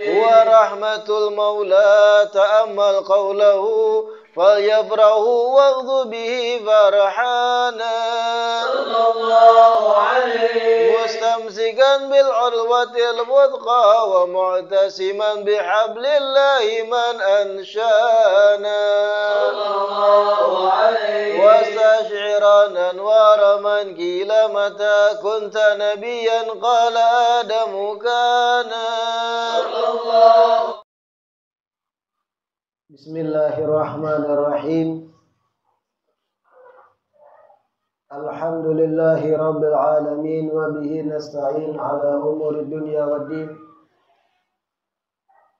ورحمة المولى تأمل قوله فليفرحوا واغض به فرحانا صلى الله عليه مستمسكا بالعروة الوثقى ومعتصما بحبل الله من أنشانا صلى الله عليه واستشعرا أنوار من قيل متى كنت نبيا قال آدم كان صلى الله. Bismillahirrahmanirrahim. Alhamdulillahi rabbil alamin wa bihi nasta'in ala umuri dunya waddin.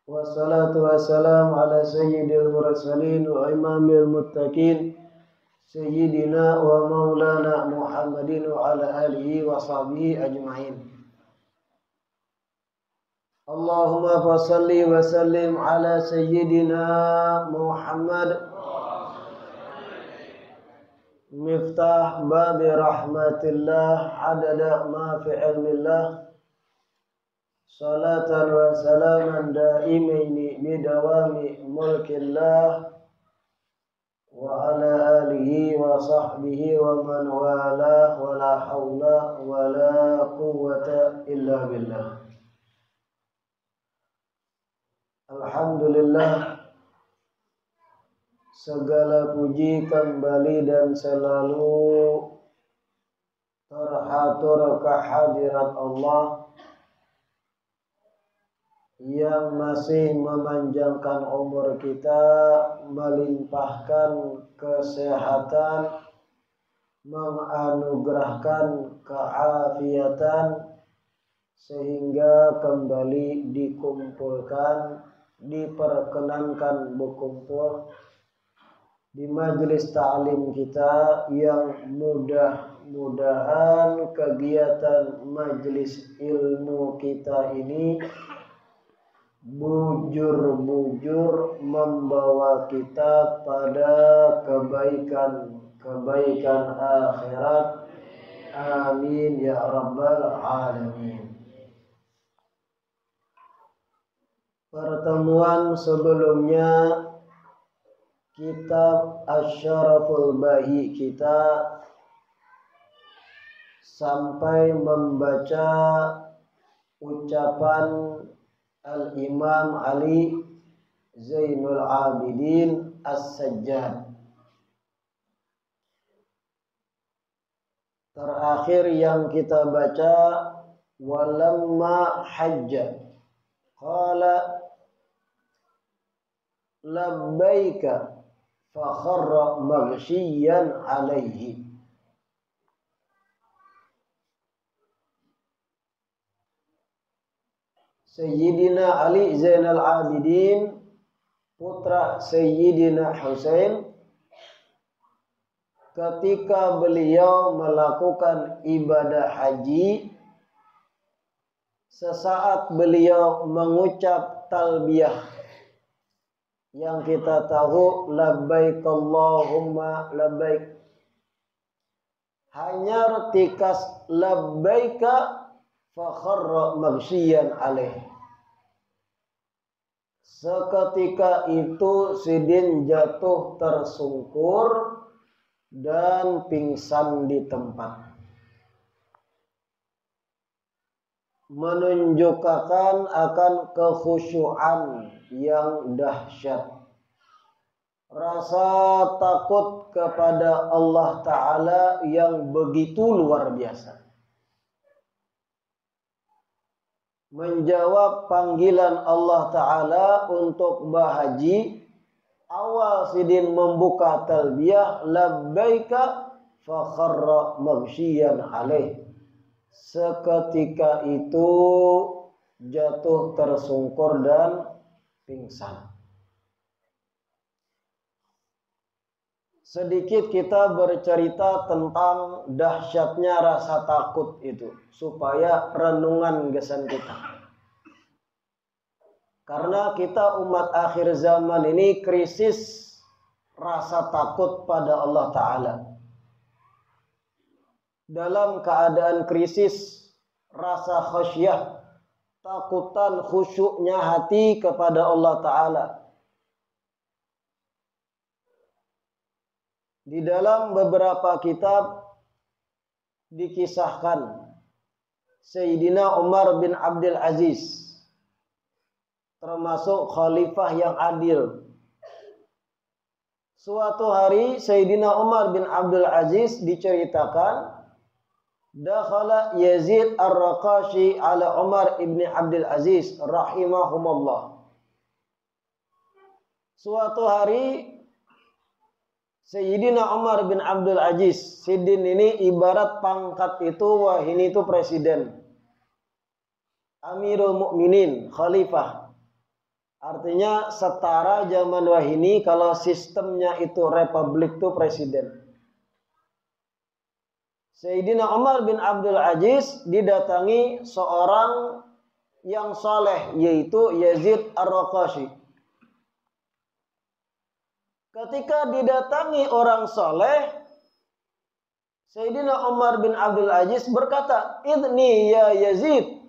Wassalatu wassalamu ala sayyidil mursalin wa imamil muttaqin sayyidina wa maulana Muhammadin wa ala alihi wa sahbihi ajma'in. Allahumma fasalli wa sallim ala sayyidina Muhammad miftah babi rahmatillah adada ma fi ilmillah salatan wa salaman daimaini bidawami mulkillah wa ala alihi wa sahbihi wa man wala wa la hawla wa la quwwata illa billah. Alhamdulillah, segala puji kembali dan selalu terhatur kehadirat Allah yang masih memanjangkan umur kita, melimpahkan kesehatan, menganugerahkan keafiatan sehingga kembali diperkenankan berkumpul di majelis ta'lim kita yang mudah-mudahan kegiatan majelis ilmu kita ini bujur-bujur membawa kita pada kebaikan akhirat. Amin ya rabbal alamin. Pertemuan sebelumnya kitab Asy-Syaraful Bahi kita sampai membaca ucapan Al-Imam Ali Zainul Abidin As-Sajjad. Terakhir yang kita baca walamma hajja qala labbaika fa kharra maghshiyan alaihi. Sayyidina Ali Zainal Abidin putra Sayyidina Husain ketika beliau melakukan ibadah haji, sesaat beliau mengucap talbiyah yang kita tahu labbaik Allahumma labbaik, hanya retikas labbaika fa kharra maghsyian alaih. Seketika itu Sidin jatuh tersungkur dan pingsan di tempat, menunjukkan akan kekhusyuan yang dahsyat, rasa takut kepada Allah Ta'ala yang begitu luar biasa. Menjawab panggilan Allah Ta'ala untuk berhaji, awal Sidin membuka talbiyah labbaika fa kharra maghsyian alaih. Seketika itu jatuh tersungkur dan pingsan. Sedikit kita bercerita tentang dahsyatnya rasa takut itu supaya renungan gesan kita. Karena kita umat akhir zaman ini krisis rasa takut pada Allah Ta'ala. Dalam keadaan krisis rasa khasyah, takutan khusyuknya hati kepada Allah Ta'ala. Di dalam beberapa kitab dikisahkan Sayyidina Umar bin Abdul Aziz termasuk khalifah yang adil. Suatu hari Sayyidina Umar bin Abdul Aziz diceritakan dakhala Yazid Ar-Raqashi ala Umar ibn Abdul Aziz rahimahumullah. Suatu hari Sayyidina Umar bin Abdul Aziz, Sidin ini ibarat pangkat itu, wah ini itu presiden, Amirul Mukminin, khalifah. Artinya setara zaman wahini kalau sistemnya itu republik itu presiden. Sayyidina Umar bin Abdul Aziz didatangi seorang yang soleh, yaitu Yazid Ar-Raqashi. Ketika didatangi orang soleh, Sayyidina Umar bin Abdul Aziz berkata, "Idni ya Yazid,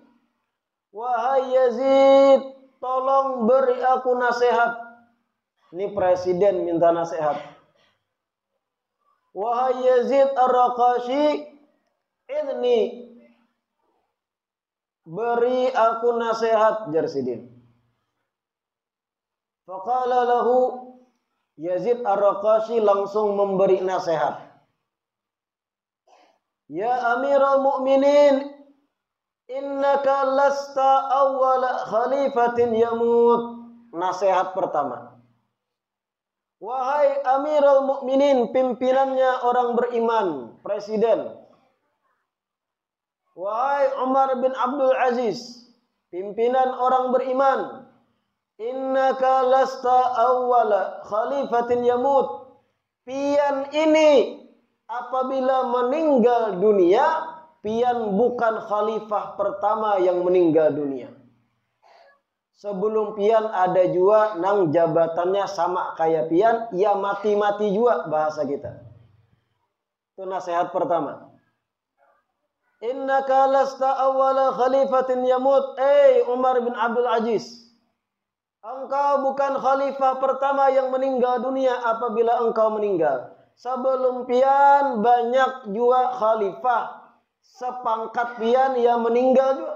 wahai Yazid, tolong beri aku nasihat." Ini presiden minta nasihat. "Wahai Yazid Ar-Raqashi, idni, beri aku nasihat," jar Sidin. Faqala lahu, Yazid Ar-Raqashi langsung memberi nasihat. "Ya Amirul Mukminin, innaka lasta awwala khalifatin yamut." Nasihat pertama. "Wahai Amirul Mukminin, pimpinannya orang beriman, presiden. Wahai Umar bin Abdul Aziz, pimpinan orang beriman. Innaka lasta awwala khalifatin yamut." Pian ini apabila meninggal dunia, pian bukan khalifah pertama yang meninggal dunia. Sebelum pian ada juga nang jabatannya sama kayak pian, ya mati-mati juga bahasa kita. Itu nasihat pertama. Innaka lasta awwala khalifatin yamut. Umar bin Abdul Aziz, engkau bukan khalifah pertama yang meninggal dunia apabila engkau meninggal. Sebelum pian banyak juga khalifah sepangkat pian yang meninggal juga.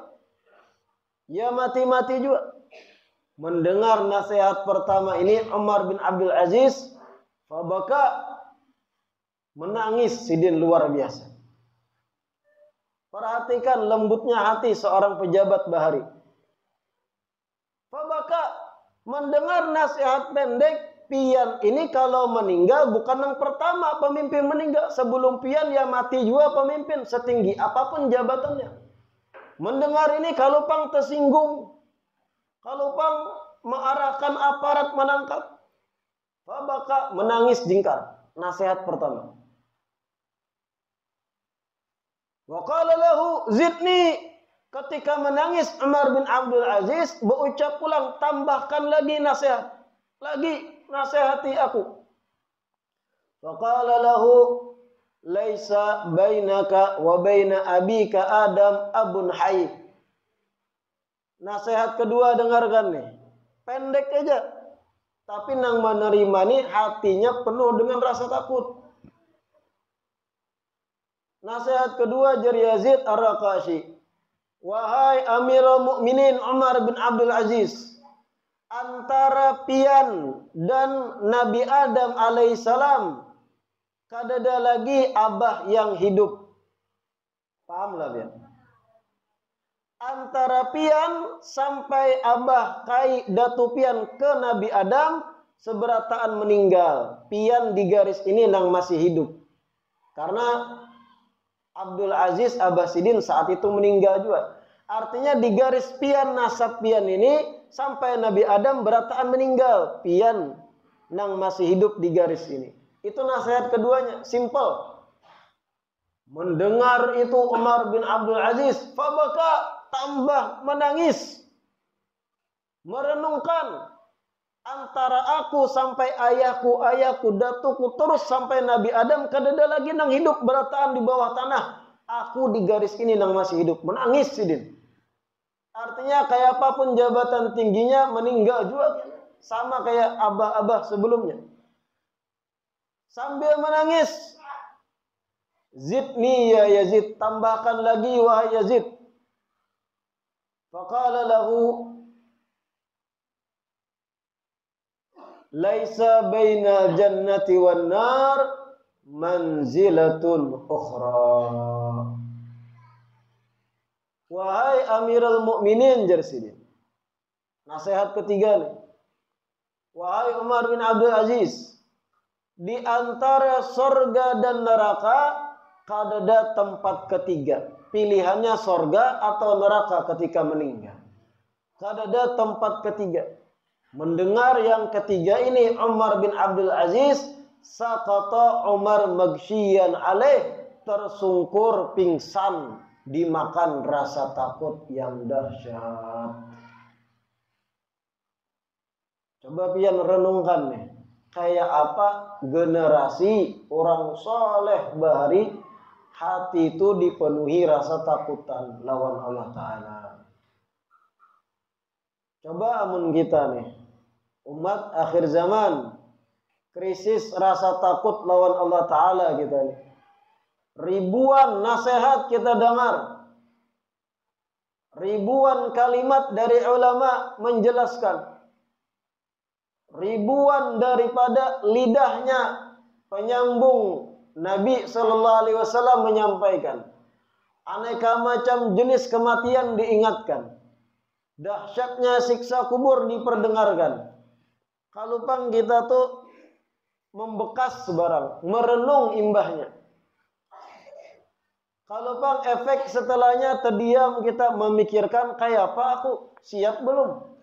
Ya mati-mati juga. Mendengar nasihat pertama ini Umar bin Abdul Aziz, fabaka, menangis Sidin luar biasa. Perhatikan lembutnya hati seorang pejabat bahari. Fabaka, mendengar nasihat pendek, pian ini kalau meninggal bukan yang pertama pemimpin meninggal. Sebelum pian ya mati juga pemimpin setinggi apapun jabatannya. Mendengar ini kalau pang tersinggung, kalau pang mengarahkan aparat menangkap, fabaka, menangis jingkar. Nasihat pertama. Wa qala lahu zidni. Ketika menangis Umar bin Abdul Aziz berucap pulang, tambahkan lagi nasihat. Lagi nasihati aku. Faqala lahu laisa bainaka wa baina abika Adam abun hayy. Nasihat kedua dengarkan nih. Pendek aja. Tapi nang menerima nih hatinya penuh dengan rasa takut. Nasihat kedua dari Yazid Ar-Raqashi. Wahai Amirul Mukminin Umar bin Abdul Aziz, antara pian dan Nabi Adam alaihissalam kadada lagi abah yang hidup. Pahamlah pian? Antara pian sampai abah kai datu pian ke Nabi Adam seberataan meninggal. Pian di garis ini nang masih hidup. Karena Abdul Aziz Abah Sidin saat itu meninggal juga. Artinya di garis pian nasab pian ini sampai Nabi Adam berataan meninggal. Pian nang masih hidup di garis ini. Itu nasihat keduanya. Simple. Mendengar itu Umar bin Abdul Aziz, fabaka, tambah menangis. Merenungkan antara aku sampai ayahku, datuku, terus sampai Nabi Adam, kadada lagi nang hidup berataan di bawah tanah. Aku di garis ini nang masih hidup. Menangis Sidin. Artinya kayak apapun jabatan tingginya meninggal juga sama kayak abah-abah sebelumnya. Sambil menangis, "Zidni ya Yazid, tambahkan lagi wahai Yazid." Faqala lahu, "Laisa bainal jannati wan nar manzilatun ukhra." Wahai Amirul Mukminin, Jersidin. Nasihat ketiga nih. Wahai Umar bin Abdul Aziz, di antara sorga dan neraka ada tempat ketiga. Pilihannya sorga atau neraka ketika meninggal. Ada tempat ketiga. Mendengar yang ketiga ini Umar bin Abdul Aziz, saqata Umar maghsyian alaih, tersungkur pingsan dimakan rasa takut yang dahsyat. Coba pian renungkan nih, kayak apa generasi orang soleh bahari hati itu dipenuhi rasa takutan lawan Allah Ta'ala. Coba amun kita nih, umat akhir zaman, krisis rasa takut lawan Allah Ta'ala kita nih. Ribuan nasihat kita dengar, ribuan kalimat dari ulama menjelaskan, ribuan daripada lidahnya penyambung Nabi Sallallahu Alaihi Wasallam menyampaikan, aneka macam jenis kematian diingatkan, dahsyatnya siksa kubur diperdengarkan. Kalau pang kita tuh membekas sebarang, merenung imbahnya. Kalau pang efek setelahnya terdiam kita memikirkan kayak apa aku siap belum?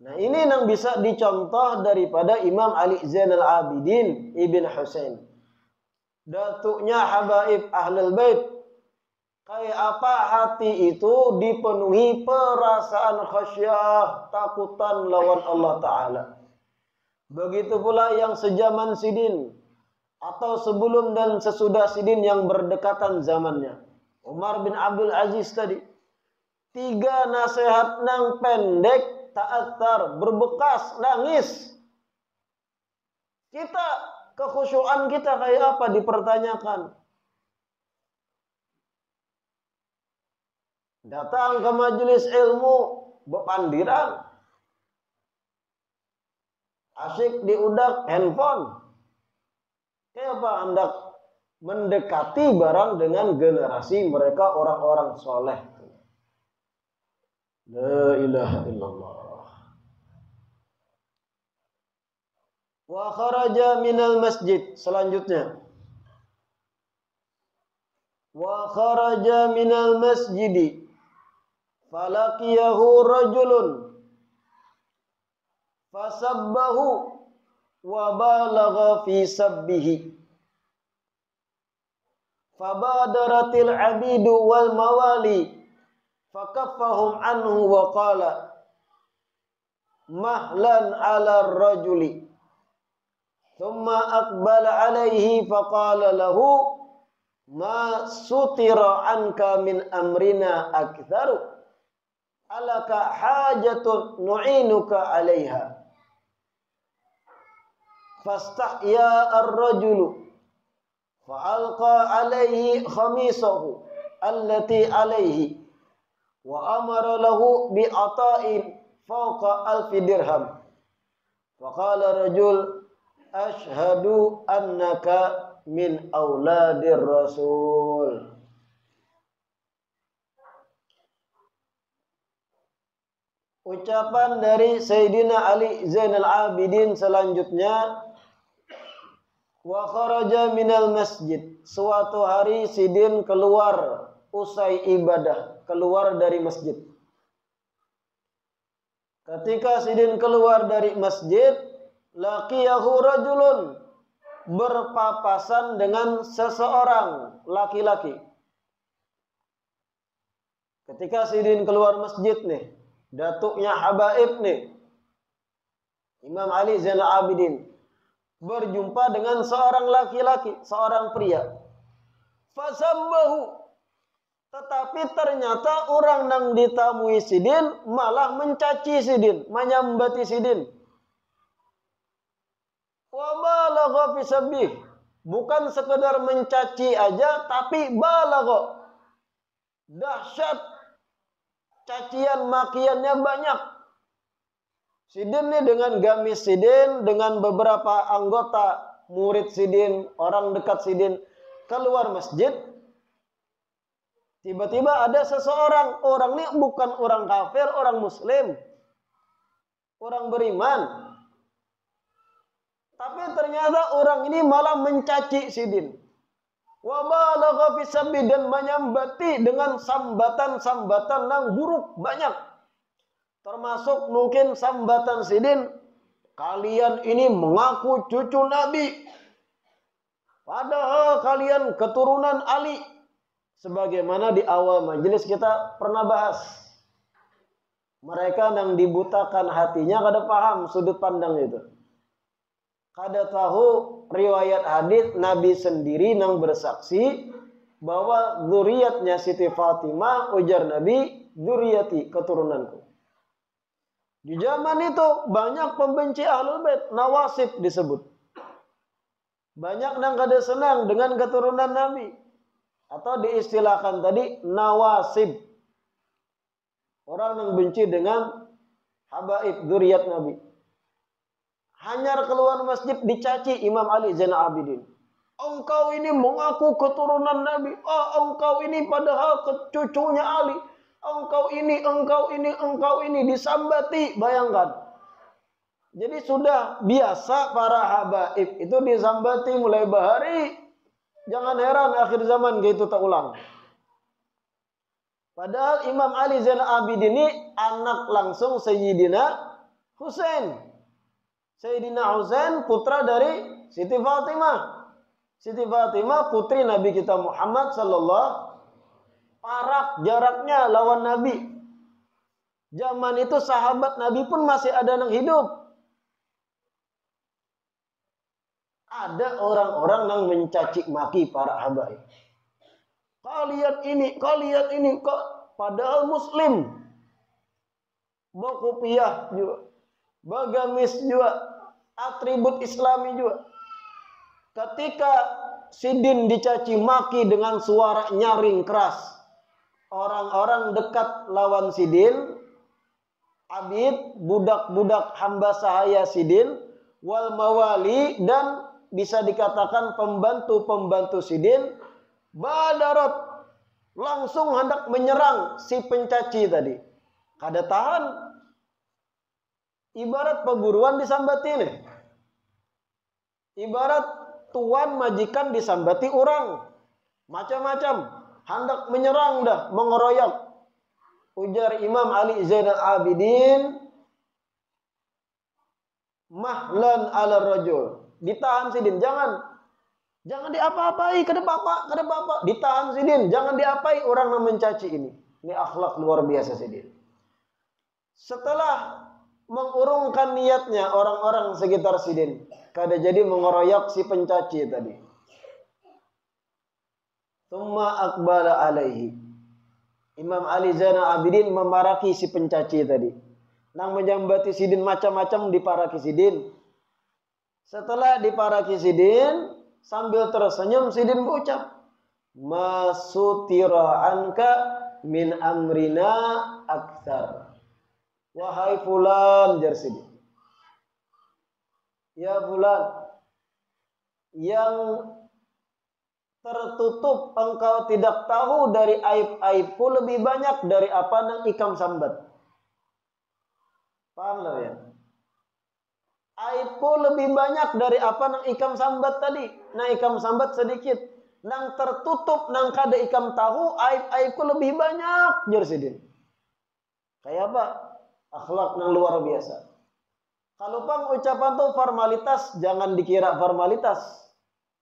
Nah ini yang bisa dicontoh daripada Imam Ali Zainal Abidin Ibn Husain. Datuknya habaib Ahlul Bait. Kayak apa hati itu dipenuhi perasaan khasyah, takutan lawan Allah Ta'ala. Begitu pula yang sejaman sidin atau sebelum dan sesudah sidin yang berdekatan zamannya. Umar bin Abdul Aziz tadi. 3 nasihat nang pendek, ta'athar, berbekas, nangis. Kita, kekhusyuan kita kayak apa dipertanyakan. Datang ke majelis ilmu, bepandiran. Asyik diudak handphone. Kayak apa hendak mendekati barang dengan generasi mereka orang-orang soleh. La ilaha illallah. Wa kharaja minal masjid. Selanjutnya. Wa kharaja minal masjidi. Falaqiyahu rajulun. Fasabbahu. Wa balagha fi sabbihi. Fabadaratil abidu wal mawali. Fakaffahum anhu wa qala. Mahlan ala rajuli. Thumma aqbala alaihi faqala lahu ma sutira anka min amrina aktharu alaka hajatun nu'inuka alaiha fastahya ar-rajulu fa'alqa alaihi khamisahu allati alaihi wa amara lahu bi'ata'in fawqa 1000 dirham faqala rajul ashhadu annaka min auladir rasul. Ucapan dari Sayyidina Ali Zainal Abidin selanjutnya, wa kharaja minal masjid. Suatu hari Sidin keluar usai ibadah, keluar dari masjid. Ketika Sidin keluar dari masjid, laqiyahu rajulun, berpapasan dengan seseorang laki-laki. Ketika Sidin keluar masjid nih, datuknya habaib nih, Imam Ali Zainal Abidin, berjumpa dengan seorang laki-laki, seorang pria. Fasabbahu, Tetapi ternyata orang nang ditamui sidin malah mencaci sidin, menyambati sidin. Wa balagha fi sabbih. Bukan sekedar mencaci aja, tapi balagha. Dahsyat. Cacian makiannya banyak. Sidin nih dengan gamis sidin, dengan beberapa anggota murid sidin, orang dekat sidin keluar masjid. Tiba-tiba ada seseorang, orang ini bukan orang kafir, orang muslim, orang beriman. Tapi ternyata orang ini malah mencaci sidin. Wa balagha fi sabbi, dan menyambati dengan sambatan-sambatan yang buruk banyak. Termasuk mungkin sambatan sidin, kalian ini mengaku cucu Nabi, padahal kalian keturunan Ali. Sebagaimana di awal majelis kita pernah bahas. Mereka yang dibutakan hatinya kada paham sudut pandang itu. Kada tahu riwayat hadis Nabi sendiri yang bersaksi bahwa zuriatnya Siti Fatimah, ujar Nabi, zuriati, keturunanku. Di zaman itu banyak pembenci Ahlul Bait, nawasib disebut. Banyak yang kada senang dengan keturunan Nabi, atau diistilahkan tadi nawasib. Orang yang benci dengan habaib zuriat Nabi. Hanyar keluar masjid dicaci Imam Ali Zainal Abidin. Engkau ini mengaku keturunan Nabi. Oh, engkau ini padahal cucunya Ali. Engkau ini disambati. Bayangkan. Jadi sudah biasa para habaib itu disambati mulai bahari. Jangan heran akhir zaman gitu tak ulang. Padahal Imam Ali Zainal Abidin ini anak langsung Sayyidina Husain. Sayyidina Husain putra dari Siti Fatimah. Siti Fatimah putri Nabi kita Muhammad sallallahu parak jaraknya lawan Nabi. Zaman itu sahabat Nabi pun masih ada yang hidup. Ada orang-orang yang mencaci maki para habaib. Kalian ini kok padahal muslim. Bakopiah juga. Bagamis juga, atribut Islami juga. Ketika sidin dicaci maki dengan suara nyaring keras, orang-orang dekat lawan sidin, abid, budak-budak hamba sahaya sidin, wal mawali, dan bisa dikatakan pembantu-pembantu sidin, badarat, langsung hendak menyerang si pencaci tadi. Kada tahan. Ibarat perguruan disambati nih. Ibarat tuan majikan disambati orang. Macam-macam. Hendak menyerang dah, mengeroyok. Ujar Imam Ali Zainal Abidin, mahlan ala rajul. Ditahan sidin, jangan diapa-apai, kada apa-apa. Ditahan sidin, jangan diapai orang yang mencaci ini. Ini akhlak luar biasa sidin. Setelah mengurungkan niatnya orang-orang sekitar sidin, kada jadi mengeroyok si pencaci tadi. Tsumma aqbala alaihi. Imam Ali Zainal Abidin memaraki si pencaci tadi. Nang menyambati sidin macam-macam diparaki sidin. Setelah diparaki sidin, sambil tersenyum sidin berucap, "Masutira anka min amrina aktsar." Wahai fulan, jar sidin. Ya fulan, yang tertutup engkau tidak tahu dari aib-aibku lebih banyak dari apa yang ikam sambat. Paham lah ya? Aibku lebih banyak dari apa yang ikam sambat tadi. Nah ikam sambat sedikit. Nang tertutup, nang kada ikam tahu, aib-aibku lebih banyak, jar sidin. Kayak apa? Akhlak yang luar biasa. Kalau pang ucapan tuh formalitas, jangan dikira formalitas.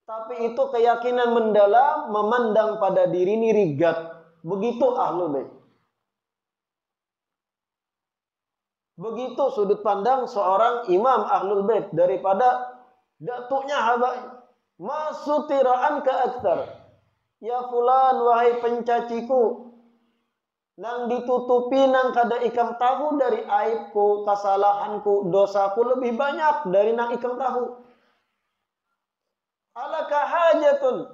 Tapi itu keyakinan mendalam, memandang pada diri ini rigat. Begitu Ahlul Bait. Begitu sudut pandang seorang imam Ahlul Bait daripada datuknya habaib. Masutiraan ke aktsar. Ya fulan, wahai pencaciku, nang ditutupi nang kada ikam tahu dari aibku, kesalahanku, dosaku lebih banyak dari nang ikam tahu. Alaka hajatun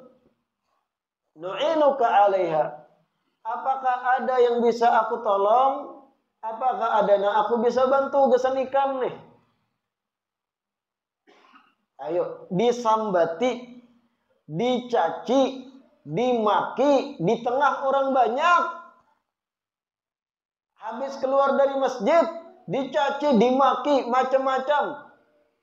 nu'inuka 'alaiha. Apakah ada yang bisa aku tolong? Apakah ada yang aku bisa bantu gesan ikam nih? Ayo, disambati, dicaci, dimaki di tengah orang banyak. Habis keluar dari masjid, dicaci, dimaki, macam-macam.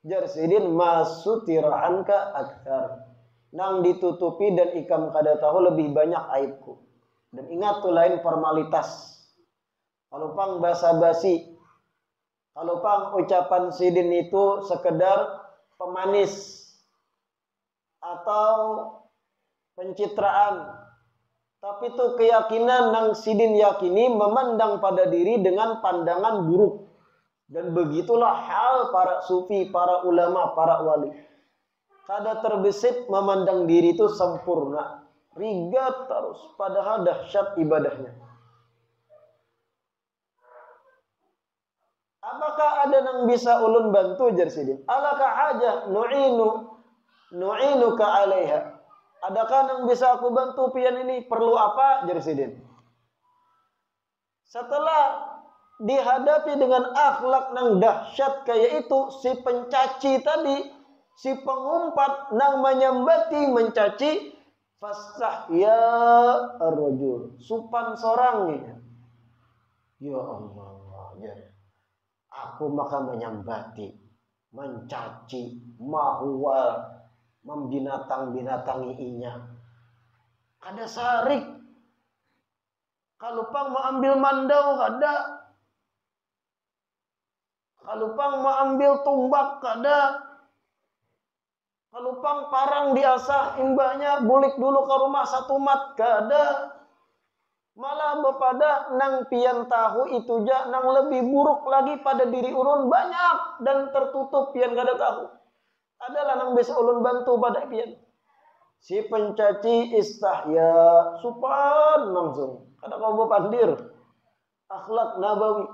Jar Sidin masutira anka akthar. Nang ditutupi dan ikam kada tahu lebih banyak aibku. Dan ingat tuh lain formalitas. Kalau pang basa-basi, kalau pang ucapan Sidin itu sekedar pemanis atau pencitraan, tapi itu keyakinan nang Sidin yakini memandang pada diri dengan pandangan buruk. Dan begitulah hal para sufi, para ulama, para wali. Kada terbesit memandang diri itu sempurna, rigat terus, padahal dahsyat ibadahnya. Apakah ada yang bisa ulun bantu, jar Sidin? Alaka haja nu'inuka 'alaiha. Adakah yang bisa aku bantu pian ini? Perlu apa, jar Sidin? Setelah dihadapi dengan akhlak nang dahsyat kayak itu, si pencaci tadi, si pengumpat nang menyembati, mencaci, fastahya ar-rajul, supan sorangnya. Ya Allah, ya. Aku maka menyembati, mencaci, mahwal, membinatang-binatangi inya. Kada sarik. Kalau pang mau ambil mandau kada. Kalau pang mau ambil tumbak kada. Kalau pang parang diasah imbahnya bulik dulu ke rumah satu mat kada. Malah bepada nang pian tahu itu ja nang lebih buruk lagi pada diri ulun banyak dan tertutup pian kada tahu. Adalah nang bisa ulun bantu pada pian. Si pencaci istahya supan langsung. Kada kau pandir. Akhlak nabawi.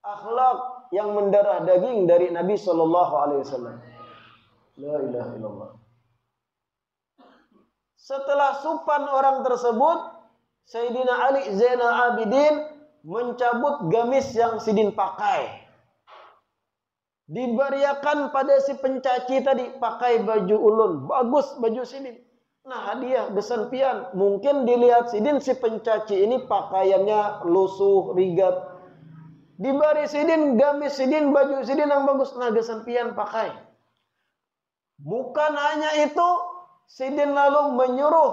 Akhlak yang mendarah daging dari Nabi sallallahu alaihi wasallam. La ilaha illallah. Setelah supan orang tersebut, Sayyidina Ali Zainal Abidin mencabut gamis yang Sidin pakai. Diberiakan pada si pencaci tadi, pakai baju ulun, bagus baju Sidin. Nah, hadiah besan pian. Mungkin dilihat Sidin si pencaci ini pakaiannya lusuh, rigat. Diberi Sidin gamis Sidin, baju Sidin yang bagus, nah besan pian pakai. Bukan hanya itu, Sidin lalu menyuruh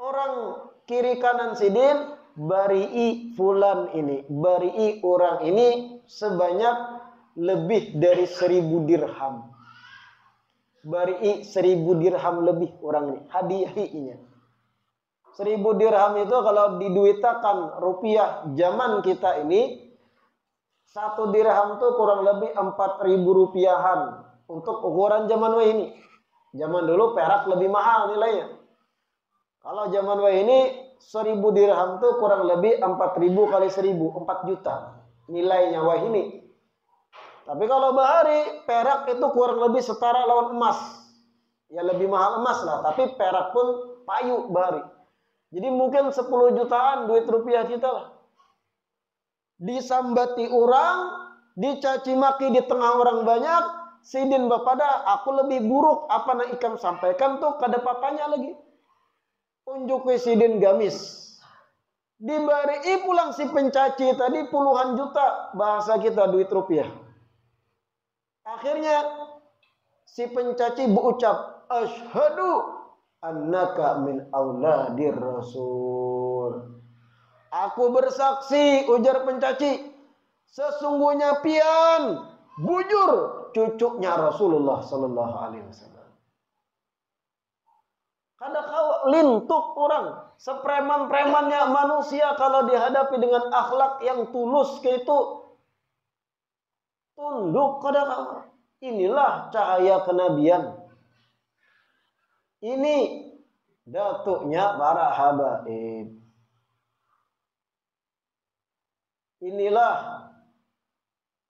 orang kiri kanan Sidin, bari'i fulan ini, bari'i orang ini sebanyak lebih dari 1000 dirham. Bari'i 1000 dirham lebih orang ini, hadiahinya. 1000 dirham itu kalau diduitakan rupiah zaman kita ini, 1 dirham itu kurang lebih 4000 rupiahan untuk ukuran zaman ini. Zaman dulu perak lebih mahal nilainya. Kalau zaman ini 1000 dirham tuh kurang lebih 4000 kali 1000, 4 juta nilainya wah ini. Tapi kalau bahari perak itu kurang lebih setara lawan emas. Ya lebih mahal emas lah, tapi perak pun payu bahari. Jadi mungkin 10 jutaan duit rupiah kita lah. Disambati orang, dicaci maki di tengah orang banyak, Sidin bapada aku lebih buruk apa nak ikam sampaikan tuh kada papanya lagi. Unjuk Sidin gamis. Diberi pulang si pencaci tadi puluhan juta, bahasa kita duit rupiah. Akhirnya si pencaci berucap, asyhadu annaka min auladir rasul. Aku bersaksi, ujar pencaci, sesungguhnya pian bujur cucunya Rasulullah sallallahu alaihi wasallam. Kada kau lintuk orang, sepreman-premannya manusia kalau dihadapi dengan akhlak yang tulus kayak itu, tunduk kada kau. Inilah cahaya kenabian. Ini datuknya para habaib. Inilah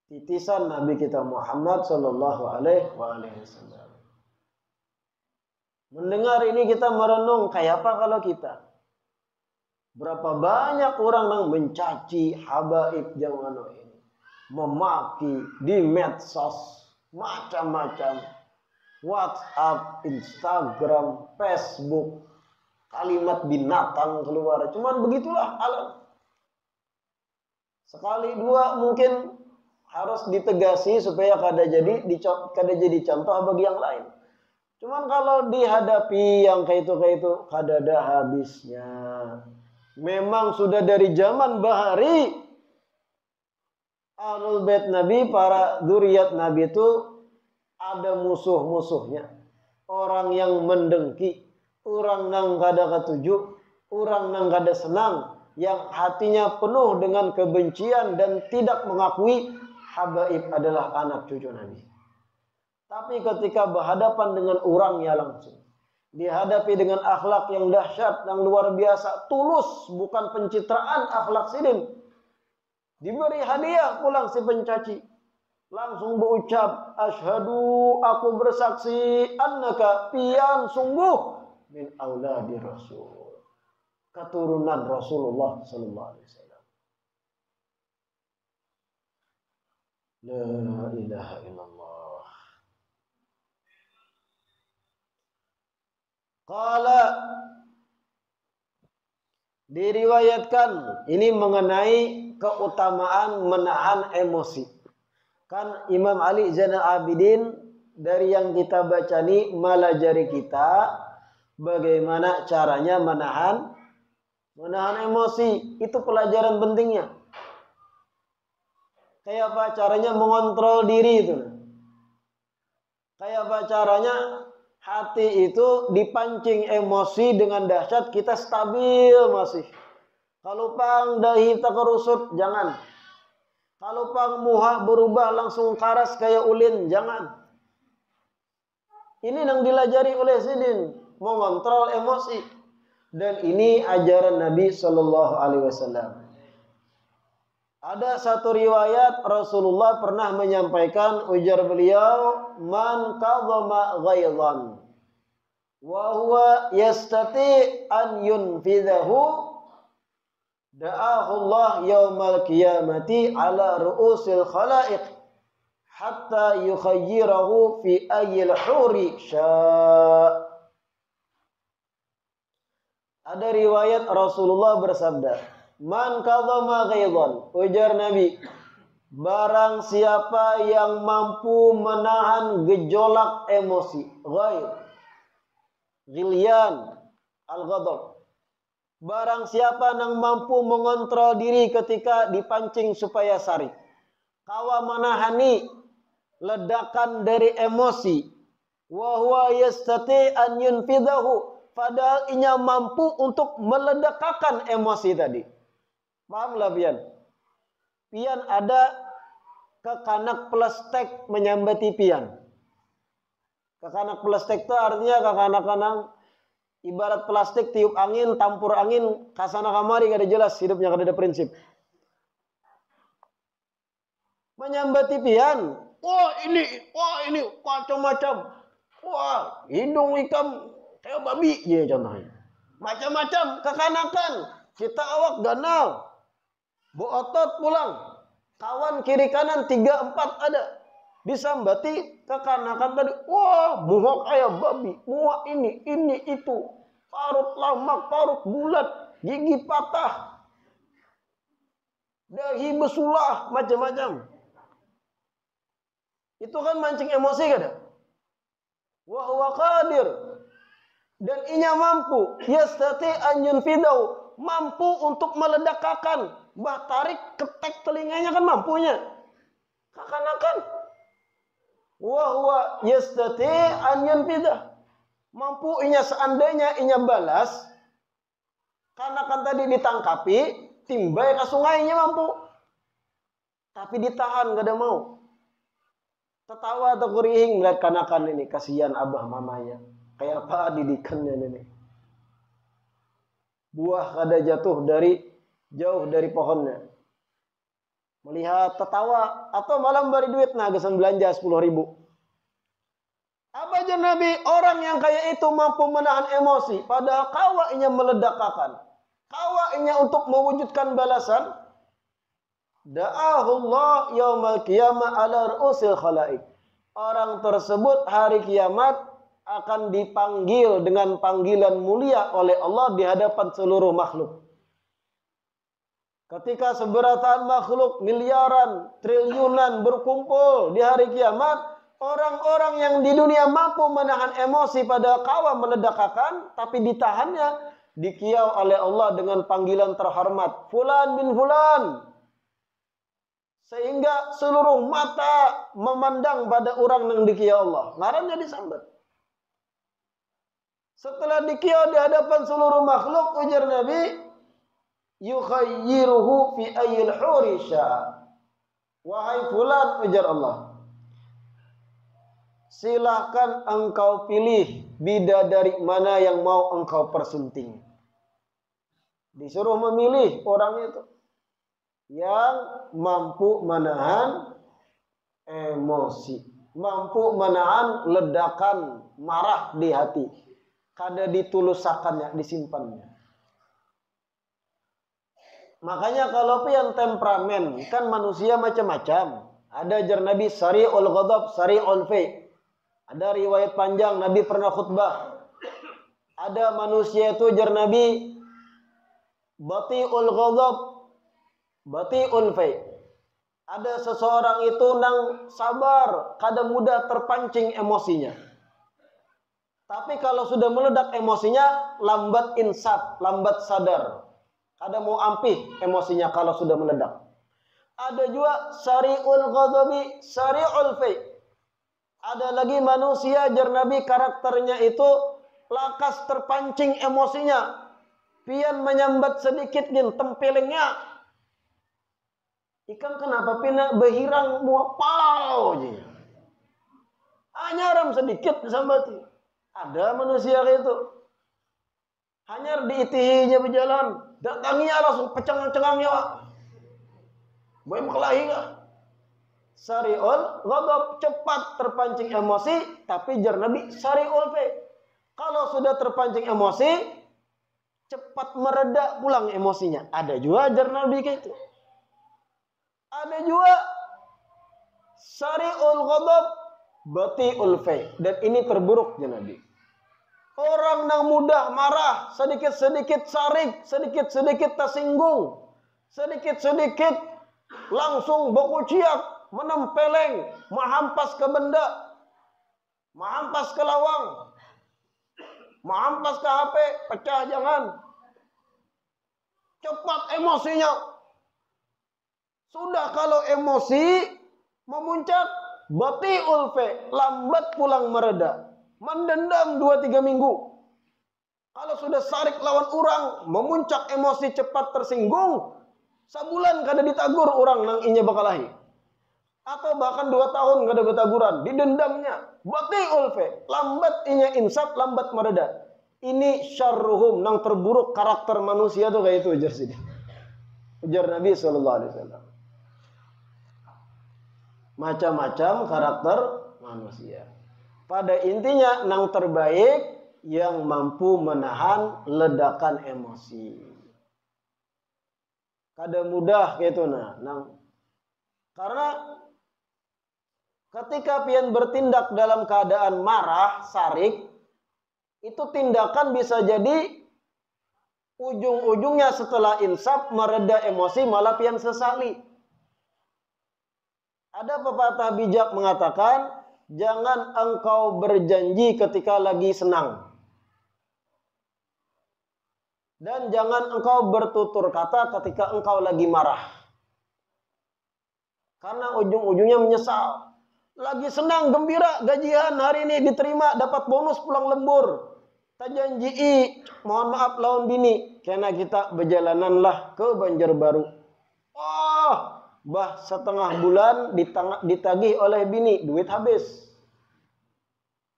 titisan Nabi kita Muhammad sallallahu alaihi wasallam. Mendengar ini kita merenung, kayak apa kalau kita? Berapa banyak orang yang mencaci habaib zaman ini, memaki di medsos macam-macam, WhatsApp, Instagram, Facebook, kalimat binatang keluar. Cuman begitulah alam. Sekali dua mungkin harus ditegasi supaya kada jadi contoh bagi yang lain. Cuman kalau dihadapi yang kayak itu kada ada habisnya. Memang sudah dari zaman bahari Ahlul Bait Nabi, para zuriat Nabi itu ada musuh-musuhnya. Orang yang mendengki, orang yang kada ketujuh, orang yang kada senang, yang hatinya penuh dengan kebencian dan tidak mengakui habaib adalah anak cucu Nabi. Tapi ketika berhadapan dengan orangnya langsung, dihadapi dengan akhlak yang dahsyat, yang luar biasa, tulus, bukan pencitraan akhlak sidin. Diberi hadiah pulang si pencaci, langsung berucap, asyhadu, aku bersaksi, annaka pian sungguh min auladi Rasul, keturunan Rasulullah sallallahu alaihi wasallam. La ilaha illallah. Qala, diriwayatkan ini mengenai keutamaan menahan emosi. Kan Imam Ali Zainal Abidin dari yang kita baca ini melajari kita bagaimana caranya menahan emosi. Itu pelajaran pentingnya. Kayak apa caranya mengontrol diri itu. Kayak apa caranya hati itu dipancing emosi dengan dahsyat, kita stabil masih. Kalau pang dahi tak kerusut, jangan. Kalau pang muha berubah langsung karas kayak ulin, jangan. Ini yang dilajari oleh sidin, mengontrol emosi. Dan ini ajaran Nabi sallallahu alaihi wasallam. Ada satu riwayat Rasulullah pernah menyampaikan, ujar beliau, man kadhama ghaidhan wa huwa yastati an yunfidhahu da'ahu Allah yaumal qiyamati ala ru'usil khalaiq hatta yukhayyirahu fi ayyil huri sya'. Ada riwayat Rasulullah bersabda, man kadhama ghaidhan, ujar Nabi, barang siapa yang mampu menahan gejolak emosi, ghaidh, ghilyan, al-ghadab. Barang siapa yang mampu mengontrol diri ketika dipancing supaya sari, kawa menahani ledakan dari emosi, wa huwa yastati an yunfidahu, padahal inya mampu untuk meledakkan emosi tadi. Pahamlah pian? Pian ada kekanak plastik menyambati pian. Kekanak plastik itu artinya kekanak-kanak ibarat plastik tiup angin, tampur angin, kasana kamari gak ada jelas hidupnya, gak ada prinsip. Menyambati pian, wah ini macam-macam. Wah, hidung ikan kayak babi, ya contohnya. Macam-macam kekanakan, kita awak ganal. Beotot pulang, kawan kiri kanan 3-4 ada, disambati kekanakan tadi, wah muak kayak babi, muak ini itu, parut lamak, parut bulat, gigi patah, dahi besulah, macam-macam. Itu kan mancing emosi kada? Wa huwa qadir, dan inya mampu, yastati an yunfidau, mampu untuk meledakkan. Bah tarik ketek telinganya kan mampunya. Kekanakan. Wa huwa yastati an yanfidah. Mampu inya seandainya inya balas. Kanakan tadi ditangkapi, timbai ke sungainya mampu. Tapi ditahan gak ada mau. Tertawa atau kurihing melihat kanakan ini, kasihan abah mamanya. Kayak apa didikannya ini. buah kada jatuh jauh dari pohonnya. Melihat tertawa atau malah beri duit gesan belanja 10.000. Apa aja Nabi, orang yang kayak itu mampu menahan emosi padahal kawainya meledakkan. Kawainya untuk mewujudkan balasan. Da'ahullah yaumal qiyamah ala ru'usil khalaik. Orang tersebut hari kiamat akan dipanggil dengan panggilan mulia oleh Allah di hadapan seluruh makhluk. Ketika seberatan makhluk miliaran, triliunan berkumpul di hari kiamat, orang-orang yang di dunia mampu menahan emosi pada kawa meledakkan, tapi ditahannya, dikiau oleh Allah dengan panggilan terhormat, Fulan bin Fulan. Sehingga seluruh mata memandang pada orang yang dikiau Allah. Ngarannya disambat. Setelah dikiau di hadapan seluruh makhluk, ujar Nabi, yukhayyiruhu fi ayyil huri sya'a. Wahai fulan, ujar Allah, silahkan engkau pilih bidadari mana yang mau engkau persunting. Disuruh memilih orang itu yang mampu menahan emosi, mampu menahan ledakan marah di hati, kada ditulusakannya, disimpannya. Makanya kalau pian temperamen, kan manusia macam-macam. Ada jar Nabi sari'ul ghadab, sari'ul fi'. Ada riwayat panjang Nabi pernah khutbah. Ada manusia itu jar Nabi bati'ul ghadab, bati'ul fi'. Ada seseorang itu nang sabar, kada mudah terpancing emosinya. Tapi kalau sudah meledak emosinya, lambat insaf, lambat sadar. Ada mau ampih emosinya kalau sudah meledak. Ada juga sari'ul ghadabi, sari'ul fi'. Ada lagi manusia jar Nabi karakternya itu lakas terpancing emosinya. Pian menyambat sedikit gin tempelengnya. Ikan kenapa pina behirang mua pau je. Anyaram sedikit sambati. Ada manusia kayak itu. Hanya diitihinya berjalan. Datanginya langsung pecengang-cengangnya, Pak. Boleh kelahi kah? Sari'ul ghadab, cepat terpancing emosi, tapi jar Nabi sari'ul fi'. Kalau sudah terpancing emosi, cepat mereda pulang emosinya. Ada juga jar Nabi kayak itu. Ada juga sari'ul ghadab, bati'ul fi'. Dan ini terburuk jar Nabi. Orang yang mudah marah, sedikit-sedikit sarik, sedikit-sedikit tersinggung, sedikit-sedikit langsung baku ciak, menempeleng, menghampas ke benda, menghampas ke lawang, menghampas ke HP, pecah jangan. Cepat emosinya. Sudah kalau emosi memuncak, bati'ul fi', lambat pulang mereda. Mendendam 2-3 minggu. Kalau sudah sarik lawan orang, memuncak emosi cepat tersinggung, sebulan kada ditagur orang nang inya bakalahi. Atau bahkan 2 tahun kada betaguran, didendamnya. Bati'ul fi', lambat inya insaf, lambat mereda. Ini syarruhum, nang terburuk karakter manusia tuh kayak itu ujar sini. Ujar Nabi SAW. Macam-macam karakter manusia. Pada intinya, nang terbaik yang mampu menahan ledakan emosi. Kada mudah gitu nang. Karena ketika pian bertindak dalam keadaan marah, sarik, itu tindakan bisa jadi ujung-ujungnya setelah insaf mereda emosi malah pian sesali. Ada pepatah bijak mengatakan, jangan engkau berjanji ketika lagi senang. Dan jangan engkau bertutur kata ketika engkau lagi marah. Karena ujung-ujungnya menyesal. Lagi senang, gembira, gajian hari ini diterima, dapat bonus pulang lembur. Tak janji, mohon maaf lawan bini. Karena kita berjalananlah ke Banjarbaru. Oh, bah setengah bulan ditagih oleh bini, duit habis.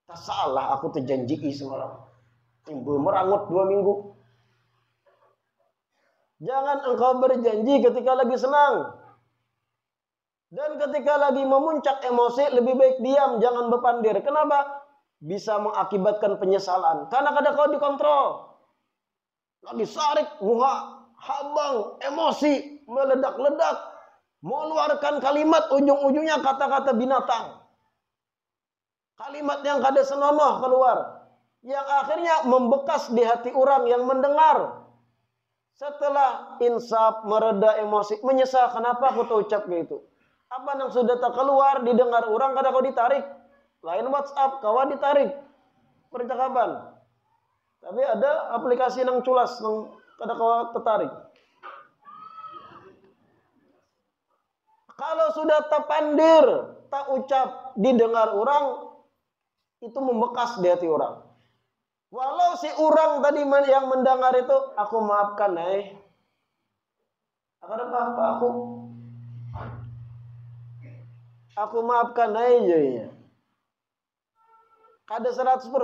Tak salah aku terjanji semalam. Timbul merangut 2 minggu. Jangan engkau berjanji ketika lagi senang. Dan ketika lagi memuncak emosi, lebih baik diam, jangan berpandir. Kenapa? Bisa mengakibatkan penyesalan. Karena kadang kau dikontrol. Lagi sarik, muha, habang, emosi, meledak-ledak. Mengeluarkan kalimat, ujung-ujungnya kata-kata binatang. Kalimat yang kada senonoh keluar. Yang akhirnya membekas di hati orang yang mendengar. Setelah insaf, mereda emosi, menyesal. Kenapa aku tak ucap gitu? Apa yang sudah tak keluar, didengar orang, kadang kau ditarik. Lain WhatsApp, kawan ditarik. Percakapan. Tapi ada aplikasi yang culas, yang kadang kau tertarik. Kalau sudah terpandir, tak ucap, didengar orang, itu membekas di hati orang. Walau si orang tadi yang mendengar itu, aku maafkan, Ada apa-apa, aku maafkan aja. Kada 100%.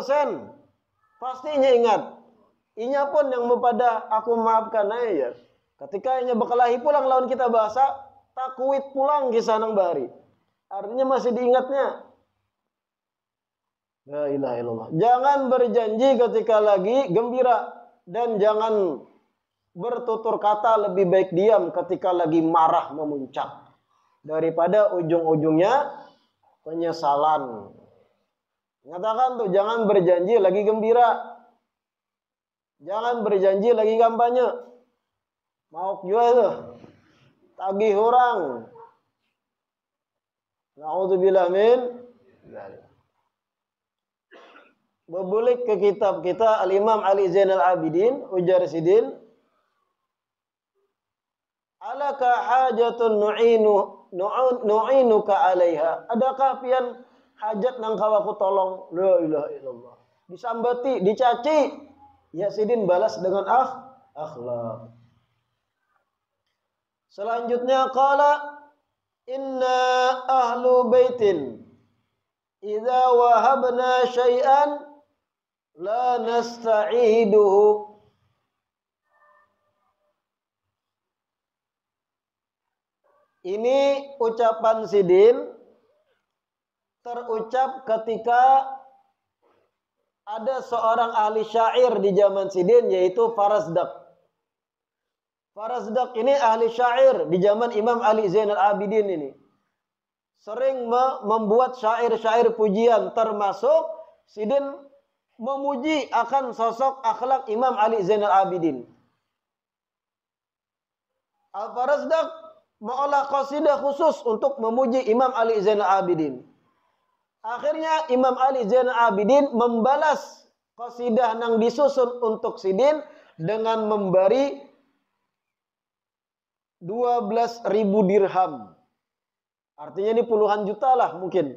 Pastinya ingat. Inya pun yang mempada aku maafkan aja. Ketika inya berkelahi pulang lawan kita bahasa, takwit pulang kisah nang bari. Artinya masih diingatnya. La ilaha illallah. Jangan berjanji ketika lagi gembira. Dan jangan bertutur kata, lebih baik diam ketika lagi marah memuncak. Daripada ujung-ujungnya penyesalan. Nyatakan tuh, jangan berjanji lagi gembira. Jangan berjanji lagi kampanye. Mau juga tuh. Tagih orang. Na'udzubillah min. Berbulik ke kitab kita Al-Imam Ali Zainal Abidin, ujar Sidin. Alaka hajatun nu'inuka alaiha. Adakah pian hajat nang kau aku tolong? La ilaha illallah. Disambati, dicaci. Ya Sidin balas dengan akhlak. Selanjutnya qala inna ahlu baitin idza wahabna syai'an la nasta'iduhu. Ini ucapan Sidin terucap ketika ada seorang ahli syair di zaman Sidin, yaitu Farazdak. Farazdak ini ahli syair di zaman Imam Ali Zainal Abidin ini. Sering membuat syair-syair pujian, termasuk Sidin memuji akan sosok akhlak Imam Ali Zainal Abidin. Al-Farazdak mengolah qasidah khusus untuk memuji Imam Ali Zainal Abidin. Akhirnya Imam Ali Zainal Abidin membalas qasidah yang disusun untuk Sidin dengan memberi 12.000 dirham. Artinya ini puluhan juta lah mungkin.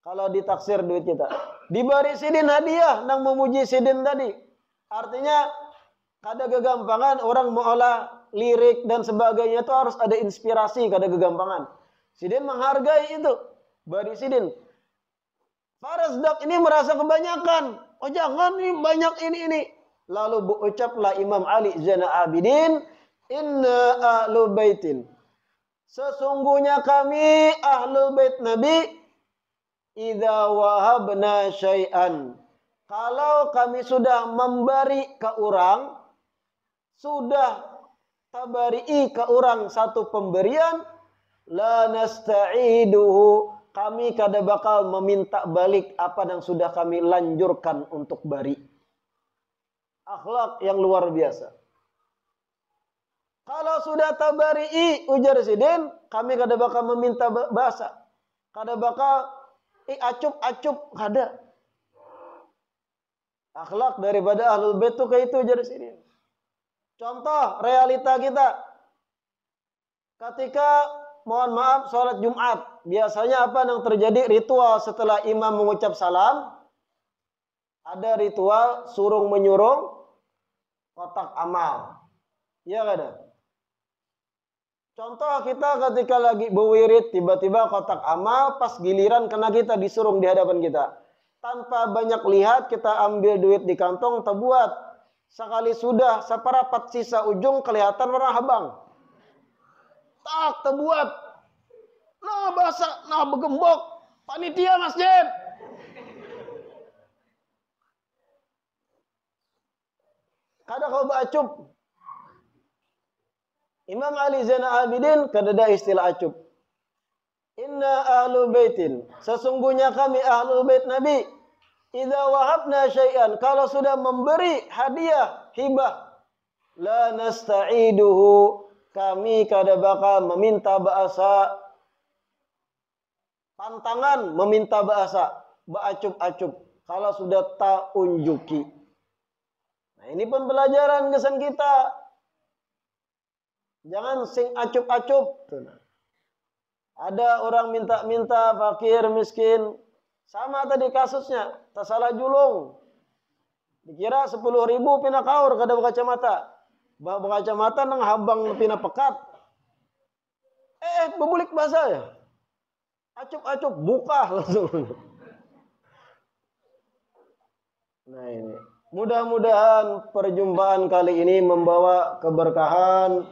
Kalau ditaksir duit kita. Diberi Sidin hadiah yang memuji Sidin tadi. Artinya kada kegampangan orang mengolah lirik dan sebagainya itu harus ada inspirasi, kada kegampangan. Sidin menghargai itu. Bari Sidin. Farazdak ini merasa kebanyakan. Oh jangan nih banyak ini. Lalu berucaplah Imam Ali Zainal Abidin, inna ahlu baitin. Sesungguhnya kami ahlu bait Nabi, idza wahabna syai'an. Kalau kami sudah memberi ke orang, sudah tabari'i ke orang satu pemberian, la nasta'iduhu, kami kada bakal meminta balik apa yang sudah kami lanjurkan untuk bari. Akhlak yang luar biasa. Kalau sudah tabari'i, ujar Sidin, kami kada bakal meminta bahasa. Kada bakal acup-acup, kada. Akhlak daripada ahlul bait itu kayak itu, ujar Sidin. Contoh realita kita. Ketika mohon maaf sholat Jumat, biasanya apa yang terjadi ritual setelah imam mengucap salam? Ada ritual surung menyurung kotak amal. Iya kada? Contoh kita ketika lagi berwirid tiba-tiba kotak amal, pas giliran kena kita disurung di hadapan kita. Tanpa banyak lihat kita ambil duit di kantong, terbuat. Sekali sudah seperapat sisa ujung kelihatan warna habang. Tak terbuat. Nah basah, nah bergembok. Panitia masjid. Kada kau beracup. Imam Ali Zainal Abidin kadada istilah acup. Inna ahlul baitin, sesungguhnya kami ahlul bait Nabi, idza wahabna syai'an, kalau sudah memberi hadiah, hibah, la nasta'iduhu, kami kada bakal meminta bahasa pantangan, meminta bahasa baacup-acup kalau sudah tak unjuki. Nah, ini pembelajaran kesan kita. Jangan sing acup-acup. Ada orang minta-minta, fakir, miskin. Sama tadi kasusnya. Tak salah julung. Dikira 10.000 pina kaur kada berkacamata. Berkacamata nang habang pina pekat. Bebulik bahasa ya. Acup-acup, buka langsung. Nah ini. Mudah-mudahan perjumpaan kali ini membawa keberkahan.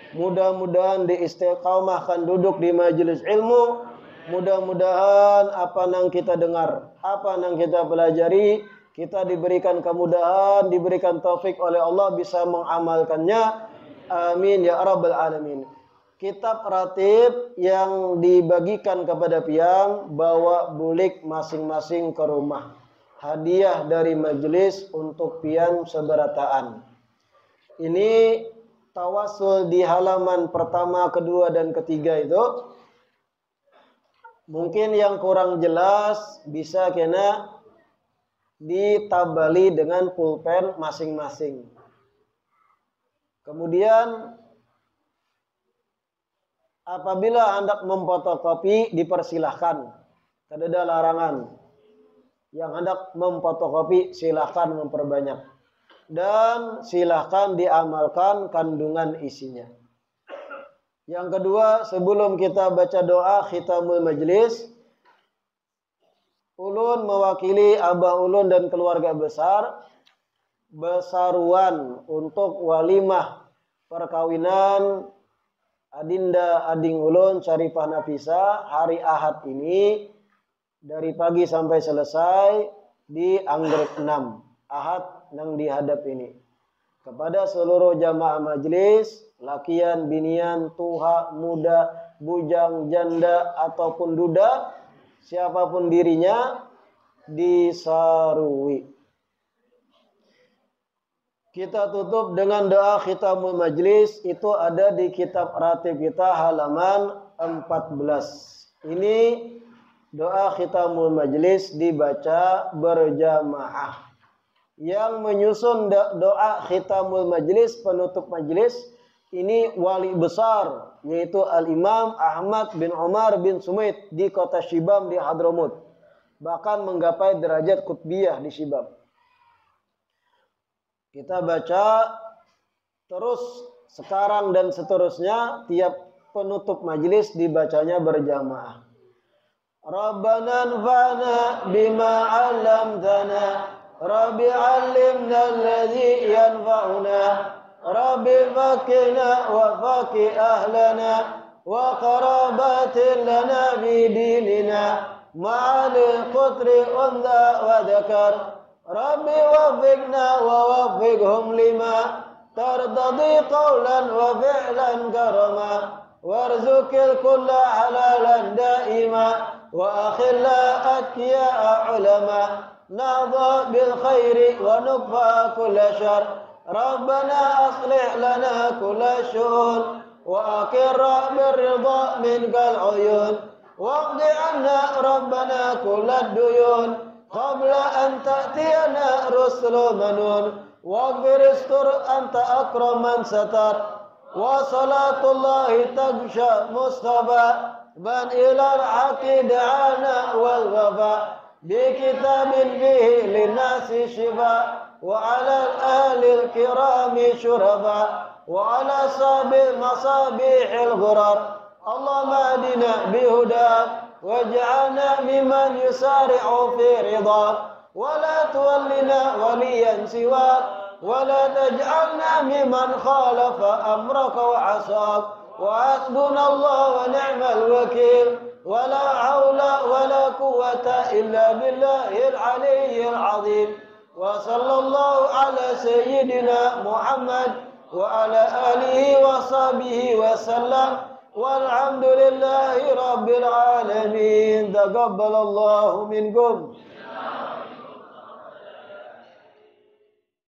Mudah-mudahan diistiqamahkan duduk di majelis ilmu. Mudah-mudahan apa yang kita dengar, apa yang kita pelajari, kita diberikan kemudahan, diberikan taufik oleh Allah bisa mengamalkannya. Amin ya rabbal alamin. Kitab ratib yang dibagikan kepada piang, bawa bulik masing-masing ke rumah. Hadiah dari majelis untuk piang seberataan. Ini tawasul di halaman pertama, kedua, dan ketiga itu. Mungkin yang kurang jelas bisa kena ditabali dengan pulpen masing-masing. Kemudian apabila hendak memfotokopi dipersilahkan. Tidak ada larangan. Yang hendak memfotokopi silahkan memperbanyak. Dan silahkan diamalkan kandungan isinya. Yang kedua, sebelum kita baca doa khitamul majlis, ulun mewakili abah ulun dan keluarga besar bersaruan untuk walimah perkawinan adinda ading ulun Syarifah Nafisa hari Ahad ini dari pagi sampai selesai di Anggrek 6 Ahad yang dihadap ini. Kepada seluruh jamaah majlis, lakian, binian, tuha, muda, bujang, janda, ataupun duda, siapapun dirinya, disarui. Kita tutup dengan doa khitamul majlis, itu ada di kitab ratib kita halaman 14. Ini doa khitamul majlis dibaca berjamaah. Yang menyusun doa khitamul majlis, penutup majlis, ini wali besar, yaitu Al-Imam Ahmad bin Umar bin Sumait di kota Shibam di Hadramut. Bahkan menggapai derajat qutbiyah di Shibam. Kita baca terus sekarang dan seterusnya, tiap penutup majlis dibacanya berjamaah. Rabbana anfa'na bima 'allamtana. Rabbi 'allimna alladhi yanfa'una. Rabbi fakina wa faki ahlana wa qarabatin lana bi dinina ma'al qutri undha wa dhakar. Rabbi wafiqna wa wafiqhum lima tardadi qawlan wa fi'lan karama warzuqil kulla halalan daima wa akhilla atkiya ulama nahda bil khairi wa nukfa kulla syar. Rabbana aslih lana kulla syu'un wa akirra birridha minkal uyun waqdi anna rabbana kulla duyun qabla an ta'tiyana rusulu manun waghfir istur anta akraman satar wa salatullahi tagsha mustafa ban ilal aqidana wal wafa bi kitabin bihi linnasi shifa wa ala alil kirami syurafa wa ala sabil masabihil ghurar Allahumma adina bihudak waj'alna mimman yusari'u fi ridha wa la tuwallina waliyan siwa ولا تجعلنا ممن خالف أمرك وعصاك وحسبنا الله ونعم الوكيل ولا حول ولا قوة إلا بالله العلي العظيم وصلى الله على سيدنا محمد وعلى آله وصحبه وسلم والحمد لله رب العالمين تقبل الله منكم